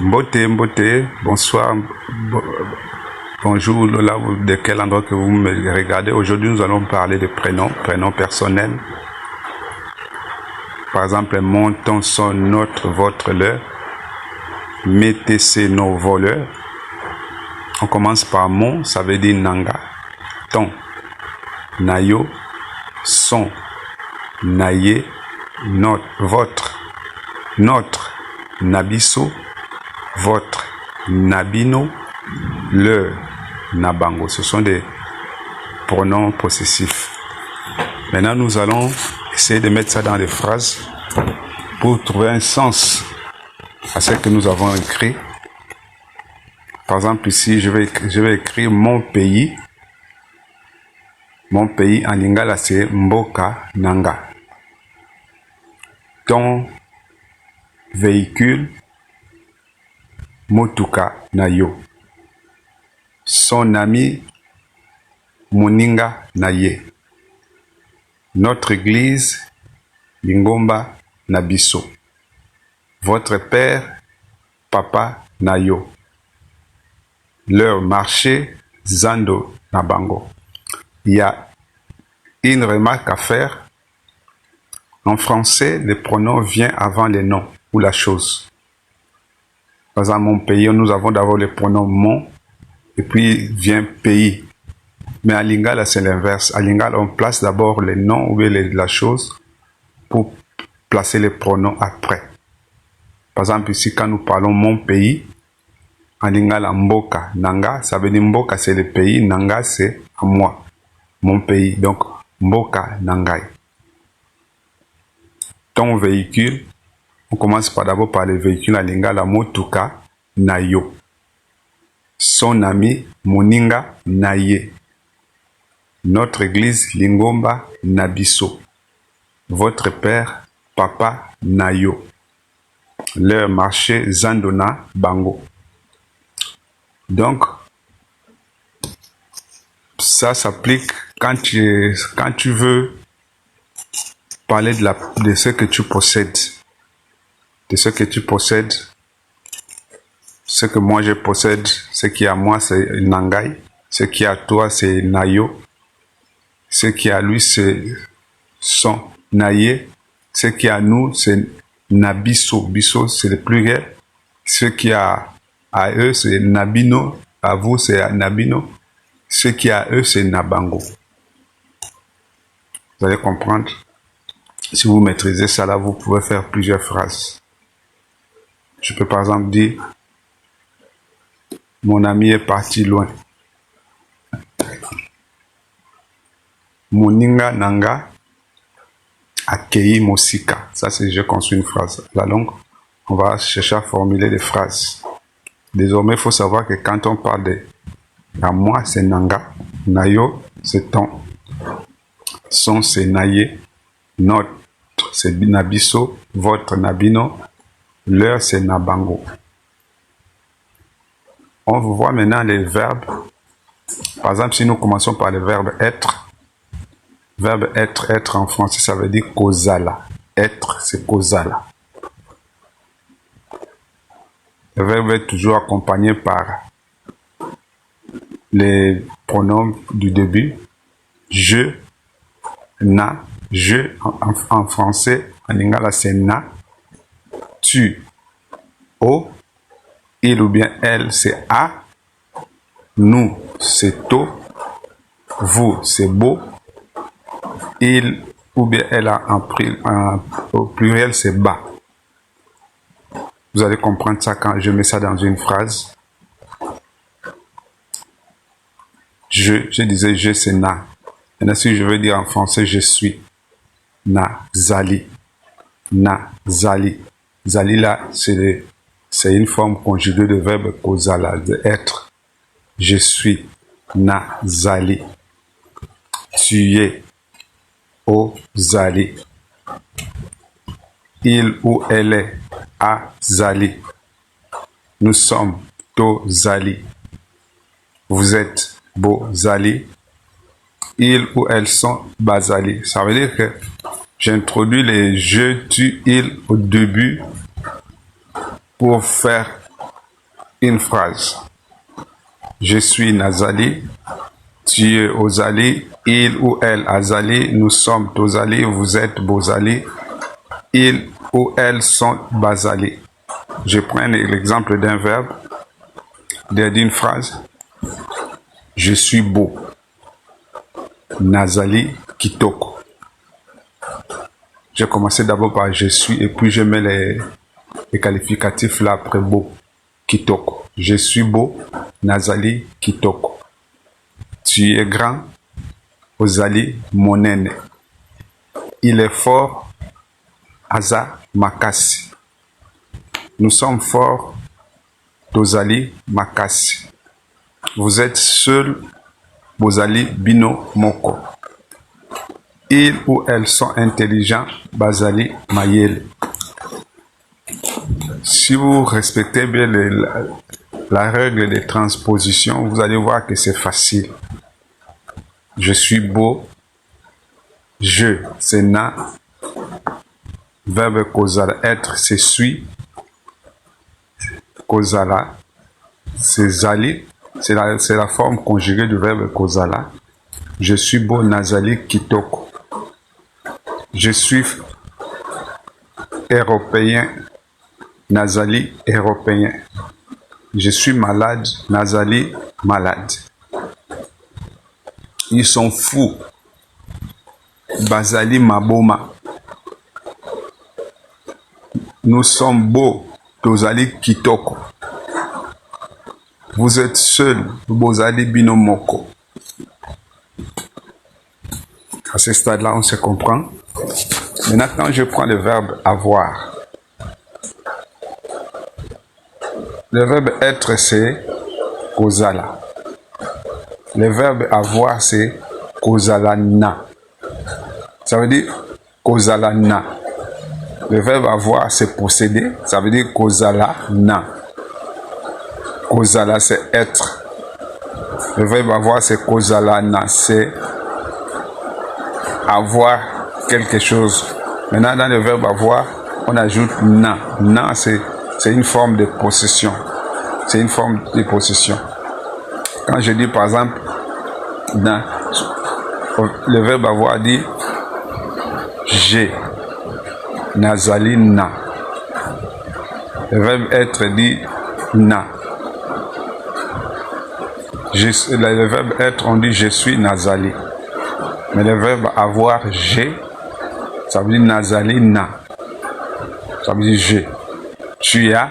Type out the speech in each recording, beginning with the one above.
Mbote, mbote, bonsoir, bonjour, là, de quel endroit que vous me regardez. Aujourd'hui, nous allons parler de prénoms personnels. Par exemple, mon, ton, son, notre, votre, leur. Mettez, c'est nos voleurs. On commence par mon, ça veut dire nanga. Ton, nayo. Son, naye. Notre, votre, nabiso. Votre, nabino. Leur, nabango. Ce sont des pronoms possessifs. Maintenant, nous allons essayer de mettre ça dans des phrases pour trouver un sens à ce que nous avons écrit. Par exemple, ici, je vais écrire mon pays. Mon pays en lingala, c'est Mboka Nanga. Ton véhicule, Motuka Nayo. Son ami, Moninga Naye. Notre église, Lingomba Nabiso. Votre père, Papa Nayo. Leur marché, Zando Nabango. Il y a une remarque à faire. En français, le pronom vient avant les noms ou la chose. Par exemple, mon pays, nous avons d'abord le pronom mon, et puis vient pays. Mais à Lingala, c'est l'inverse. À Lingala, on place d'abord les noms ou la chose pour placer les pronoms après. Par exemple, ici, quand nous parlons mon pays, en Lingala, Mboka, Nanga, ça veut dire Mboka, c'est le pays, Nanga, c'est à moi, mon pays. Donc, Mboka, Nangai. Ton véhicule, on commence d'abord par le véhicule en Lingala, Motuka, Nayo. Son ami, Moninga, Naye. Notre église, Lingomba, Nabiso. Votre père, Papa, Nayo. Leur marché, Zandona, Bango. Donc, ça s'applique quand tu veux parler de ce que tu possèdes. De ce que tu possèdes. Ce que moi je possède, ce qui est à moi, c'est Nangai. Ce qui est à toi, c'est Nayo. Ce qui est à lui, c'est son Naye. Ce qui est à nous, c'est Nabiso. Biso, c'est le pluriel. Ce qui est à eux, c'est Nabino. À vous, c'est Nabino. Ce qui est à eux, c'est Nabango. Vous allez comprendre. Si vous maîtrisez ça là, vous pouvez faire plusieurs phrases. Je peux par exemple dire, mon ami est parti loin. Moninga Nanga Akei Mosika. Ça, c'est j'ai construit une phrase. La longue, on va chercher à formuler des phrases. Désormais, il faut savoir que quand on parle de à moi, c'est Nanga. Nayo, c'est ton. Son, c'est Naye. Notre, c'est Nabiso. Votre, Nabino. Leur, c'est Nabango. On voit maintenant les verbes. Par exemple, si nous commençons par le verbe être. Verbe être en français, ça veut dire kozala. Être, c'est kozala. Le verbe est toujours accompagné par les pronoms du début. Je, na, je en français, en lingala c'est na. Tu, o. Il ou bien elle, c'est a. Nous, c'est to. Vous, c'est beau. Il ou bien elle au pluriel, c'est bas. Vous allez comprendre ça quand je mets ça dans une phrase. Je disais je, c'est na. Maintenant, si je veux dire en français, je suis. Na, zali. Na, zali. Zali, là, c'est une forme conjuguée de verbe kozala, de être. Je suis. Na, zali. Tu es. O zali. Il ou elle est a zali. Nous sommes to zali. Vous êtes bo zali. Ils ou elles sont bazali. Ça veut dire que j'introduis les je, tu, il au début pour faire une phrase. Je suis Nazali, tu es Ozali, il ou elle Azali, nous sommes Tozali, vous êtes Bozali, il ou elles sont Bazali. Je prends l'exemple d'un verbe, d'une phrase. Je suis beau. Nazali Kitoko. J'ai commencé d'abord par je suis et puis je mets les qualificatifs là après beau. Kitoko. Je suis beau. Nazali Kitoko. Tu es grand. Ozali Monene. Il est fort. Aza Makasi. Nous sommes forts. Tozali Makasi. Vous êtes seul. Bozali Bino Moko. Ils ou elles sont intelligents. Bazali Mayele. Si vous respectez bien la règle des transpositions, vous allez voir que c'est facile. Je suis beau. Je, c'est na. Verbe causal, être, c'est suis. Causala, c'est zali. C'est la forme conjuguée du verbe causala. Je suis beau, Nazali Kitoko. Je suis européen, Nazali européen. Je suis malade, Nazali malade. Ils sont fous, Bazali Maboma. Nous sommes beaux, Tozali Kitoko. Vous êtes seul, Bozali Binomoko. À ce stade-là, on se comprend. Maintenant, je prends le verbe avoir. Le verbe être, c'est causala. Le verbe avoir, c'est causalana. Ça veut dire causalana. Le verbe avoir, c'est posséder. Ça veut dire causalana. Causala, c'est être. Le verbe avoir, c'est causalana. C'est avoir quelque chose. Maintenant, dans le verbe avoir, on ajoute na. Na, c'est une forme de possession. C'est une forme de possession. Quand je dis, par exemple, na, le verbe avoir dit j'ai. Nazali na. Le verbe être dit na. Le verbe être, on dit je suis Nazali. Mais le verbe avoir, j'ai, ça veut dire Nazali na. Ça veut dire j'ai. Tu as,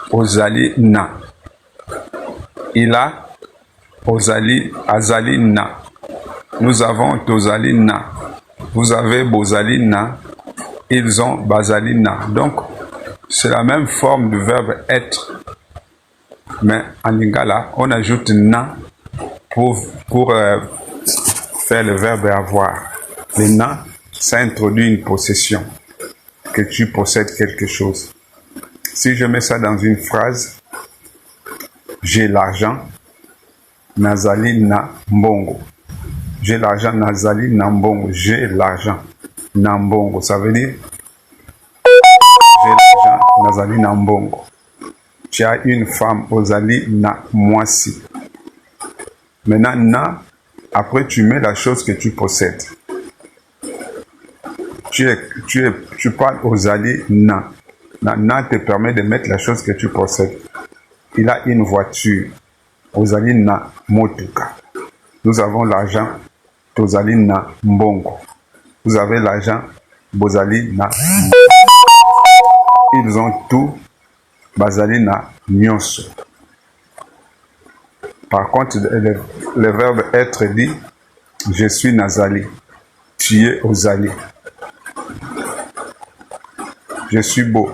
Ozali na. Il a, Ozali, Azali na. Nous avons Tozali na. Vous avez Bozali na. Ils ont Bazali na. Donc, c'est la même forme du verbe être. Mais en lingala, on ajoute na pour faire le verbe avoir. Le na, ça introduit une possession, que tu possèdes quelque chose. Si je mets ça dans une phrase, j'ai l'argent, Nazali na mbongo. J'ai l'argent, Nazali na mbongo. J'ai l'argent, na mbongo. Ça veut dire, j'ai l'argent, Nazali na mbongo. Tu as une femme, Ozali na moisi. Maintenant, na, après tu mets la chose que tu possèdes. Tu parles Ozali na. Na te permet de mettre la chose que tu possèdes. Il a une voiture. Ozali na motuka. Nous avons l'argent. Tozali na mbongo. Vous avez l'argent. Bozali na mbongo. Ils ont tout. Bazali na nyonso. Par contre, le verbe être dit je suis Nazali. Tu es Ozali. Je suis beau.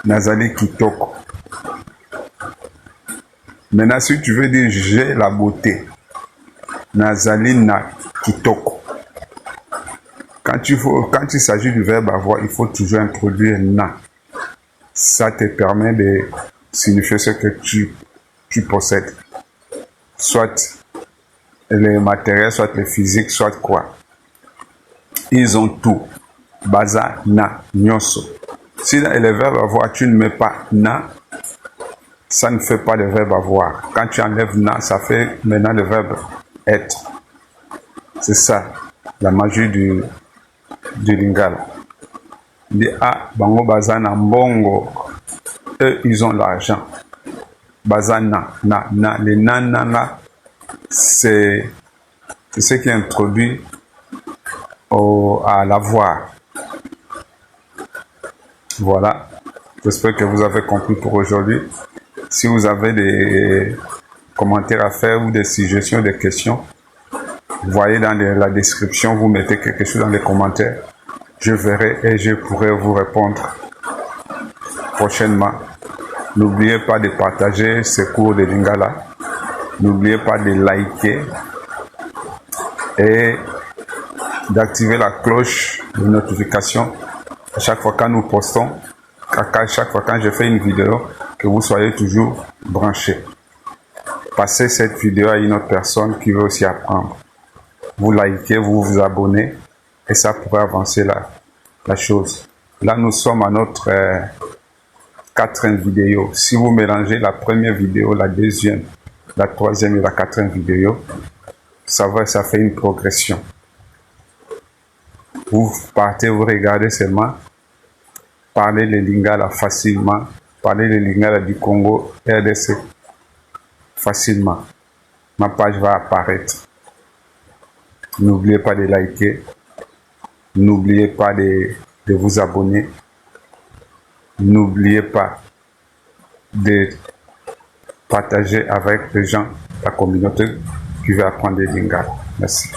Nazali Kitoko. Maintenant, si tu veux dire j'ai la beauté, Nazali na Kitoko. Quand il s'agit du verbe avoir, il faut toujours introduire na. Ça te permet de signifier ce que tu possèdes. Soit les matériels, soit les physiques, soit quoi. Ils ont tout. Baza, na, nyonso. Si dans le verbe avoir, tu ne mets pas na, ça ne fait pas le verbe avoir. Quand tu enlèves na, ça fait maintenant le verbe être. C'est ça, la magie du lingala. Les A, bango bazana mbongo, eux, ils ont l'argent. Bazana, les nanana, c'est ce qui introduit à l'avoir. Voilà, j'espère que vous avez compris pour aujourd'hui. Si vous avez des commentaires à faire ou des suggestions, des questions, voyez dans la description, vous mettez quelque chose dans les commentaires. Je verrai et je pourrai vous répondre prochainement. N'oubliez pas de partager ce cours de lingala. N'oubliez pas de liker et d'activer la cloche de notification à chaque fois quand nous postons, à chaque fois quand je fais une vidéo, que vous soyez toujours branchés. Passez cette vidéo à une autre personne qui veut aussi apprendre. Vous likez, vous vous abonnez et ça pourrait avancer la chose. Là, nous sommes à notre 4e vidéo. Si vous mélangez la première vidéo, la deuxième, la troisième et la 4e vidéo, ça fait une progression. Vous partez, vous regardez seulement, parlez le lingala facilement, parlez le lingala du Congo, RDC facilement. Ma page va apparaître. N'oubliez pas de liker, n'oubliez pas de vous abonner, n'oubliez pas de partager avec les gens, la communauté qui veut apprendre le lingala. Merci.